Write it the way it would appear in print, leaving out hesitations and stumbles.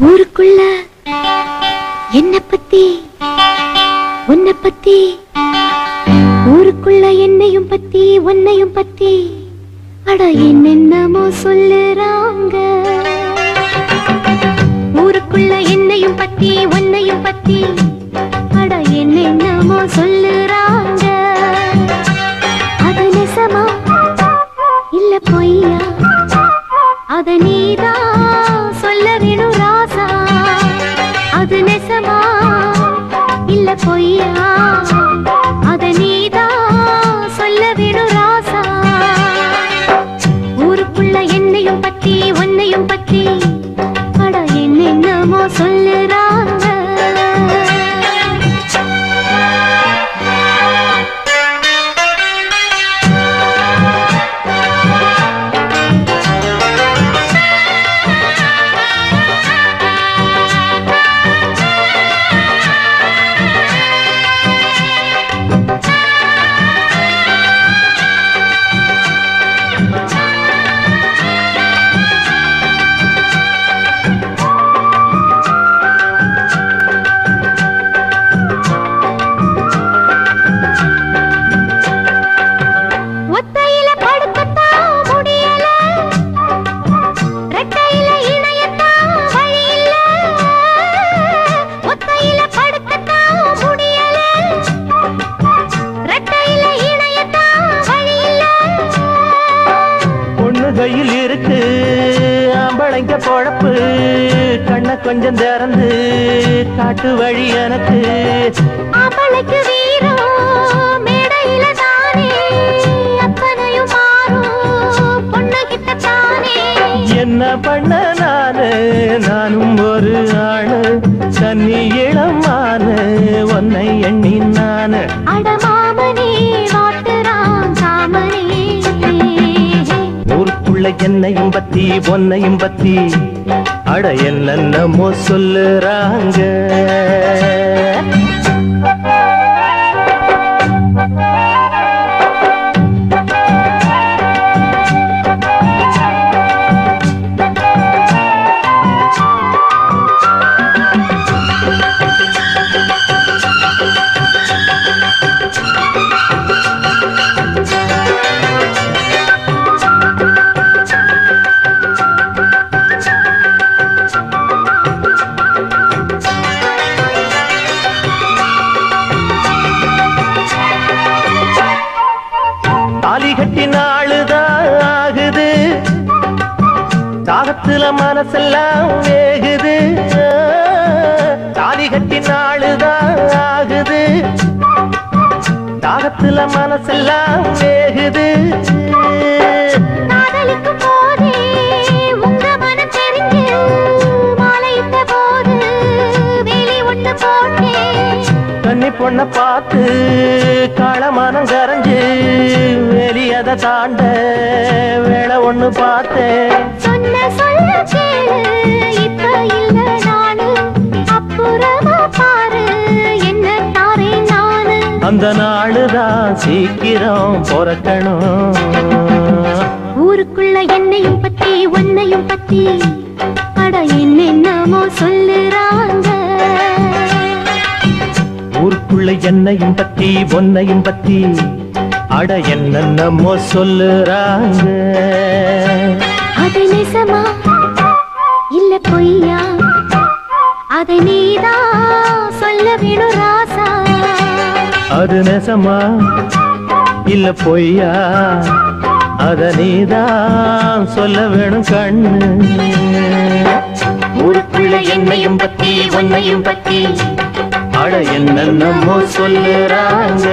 ஊருக்குள்ள என்ன பத்தி உன்னை பத்தி, ஊருக்குள்ள என்னையும் பத்தி உன்னையும் பத்தி அட என்னென்னமோ சொல்லுறாங்க. ஊருக்குள்ள என்னையும் பத்தி உன்னையும் பத்தி அட என்னென்னமோ சொல்லுறாங்க. அது நெசமா இல்ல பொய்யா, அத நீதான் சொல்ல வேணும் ராசா. அது நெசமா இல்ல பொய்யா, அத நீதான் சொல்ல வேணும் ராசா. ஊருக்குள்ள என்னையும் பத்தி உன்னையும் பத்தி அட என்னென்னமோ சொல்லுறாங்க. கையில் இருக்கு ஆம்பளைங்க பொழப்பு, கண்ண கொஞ்சம் திறந்து காட்டு வழி எனக்கு. ஆம்பளைக்கு வீரம் மேடையில தானே, அத்தனையும் மாறும் பொண்ணு கிட்ட தானே. என்ன பண்ண நானும் ஒரு ஆணு, தண்ணி இளமானு உன்னை எண்ணி நானு. அடமாமனே வாட்டுறான் காமனே. ஊருக்குள்ள என்னையும் பத்தி பொன்னையும் பத்தி அட என்னென்னமோ சொல்லுறாங்க. தாலி கட்டி நாளுதான் ஆகுது, தாகத்துல மனசெல்லாம் வேகுது. தாலி கட்டி நாளுதான் ஆகுது, தாகத்துல மனசெல்லாம் வேகுது. காதலிக்கும் போதே உங்க மனம் தெரிஞ்சு மாலையிட்ட போது வேலி ஒண்ணு போட்டேன். கன்னி பொண்ண பார்த்து காளமானம் கரைஞ்சு வெளியத தாண்ட வேலை ஒண்ணு பார்த்தேன். சொன்ன சொல்ல கேளு இப்ப இல்ல நானு, அப்புறமா பாரு என்ன தாரே நானு. அந்த நாளுதான் சீக்கிரம் பொறக்கணும். ஊருக்குள்ள என்னையும் பத்தி உன்னையும் பத்தி அட என்னென்னமோ சொல்லுறாங்க. ஊருக்குள்ள என்னையும் பத்தி பொன்னையும் பத்தி அட என்னென்னமோ சொல்லுறாங்க. அது நெசமா இல்ல பொய்யா, அத நீதான் சொல்ல வேணும் ராசா. அது நெசமா இல்ல பொய்யா, அத நீதான் சொல்ல வேணும் கண்ணு. ஊருக்குள்ள என்னையும் பத்தி உன்னையும் பத்தி அட என்னென்னமோ சொல்லுறாங்க.